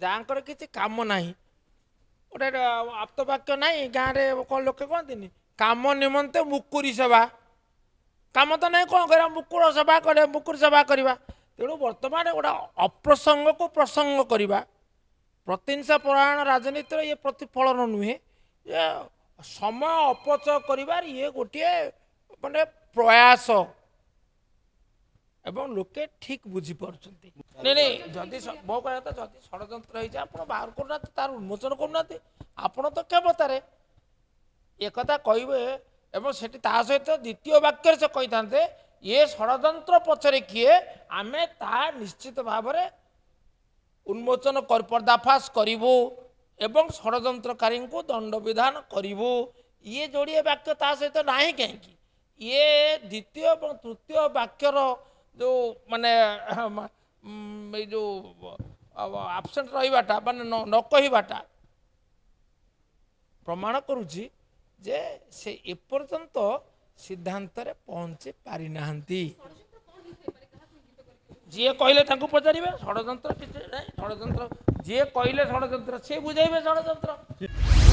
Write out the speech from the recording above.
ଯାହାଙ୍କର କିଛି କାମ ନାହିଁ ଗୋଟେ ଆପ୍ତବାକ୍ୟ ନାହିଁ ଗାଁରେ କ'ଣ ଲୋକେ କହନ୍ତିନି କାମ ନିମନ୍ତେ ମୁକୁରି ସେବା କାମ ତ ନାହିଁ କ'ଣ କରିବା ମୁକୁର ସେବା କରିବା ମୁକୁରି ସେବା କରିବା ତେଣୁ ବର୍ତ୍ତମାନ ଗୋଟେ ଅପ୍ରସଙ୍ଗକୁ ପ୍ରସଙ୍ଗ କରିବା ପ୍ରତିହିଂସା ପରାୟଣ ରାଜନୀତିର ଇଏ ପ୍ରତିଫଳନ ନୁହେଁ ଯେ ସମୟ ଅପଚୟ କରିବାର ଇଏ ଗୋଟିଏ ମାନେ ପ୍ରୟାସ ଏବଂ ଲୋକେ ଠିକ୍ ବୁଝିପାରୁଛନ୍ତି ନାଇଁ ନାଇଁ ଯଦି ମୋ କହିବା କଥା ଯଦି ଷଡ଼ଯନ୍ତ୍ର ହେଇଛି ଆପଣ ବାହାର କରୁନାହାନ୍ତି ତାର ଉନ୍ମୋଚନ କରୁନାହାନ୍ତି ଆପଣ ତ କ୍ଷମତାରେ ଏକଥା କହିବେ ଏବଂ ସେଠି ତା ସହିତ ଦ୍ୱିତୀୟ ବାକ୍ୟରେ ସେ କହିଥାନ୍ତେ ଇଏ ଷଡ଼ଯନ୍ତ୍ର ପଛରେ କିଏ ଆମେ ତାହା ନିଶ୍ଚିତ ଭାବରେ ଉନ୍ମୋଚନ ପର୍ଦ୍ଦାଫାଶ କରିବୁ ଏବଂ ଷଡ଼ଯନ୍ତ୍ରକାରୀଙ୍କୁ ଦଣ୍ଡବିଧାନ କରିବୁ ଇଏ ଯୋଡ଼ିଏ ବାକ୍ୟ ତା ସହିତ ନାହିଁ କାହିଁକି ଇଏ ଦ୍ୱିତୀୟ ଏବଂ ତୃତୀୟ ବାକ୍ୟର ଯେଉଁ ମାନେ ଏଇ ଯେଉଁ ଆବସେଣ୍ଟ ରହିବାଟା ମାନେ ନ କହିବାଟା ପ୍ରମାଣ କରୁଛି ଯେ ସେ ଏପର୍ଯ୍ୟନ୍ତ ସିଦ୍ଧାନ୍ତରେ ପହଞ୍ଚି ପାରିନାହାନ୍ତି ଯିଏ କହିଲେ ତାଙ୍କୁ ପଚାରିବେ ଷଡ଼ଯନ୍ତ୍ର କିଛି ନାହିଁ ଷଡ଼ଯନ୍ତ୍ର ଯିଏ କହିଲେ ଷଡ଼ଯନ୍ତ୍ର ସିଏ ବୁଝେଇବେ ଷଡ଼ଯନ୍ତ୍ର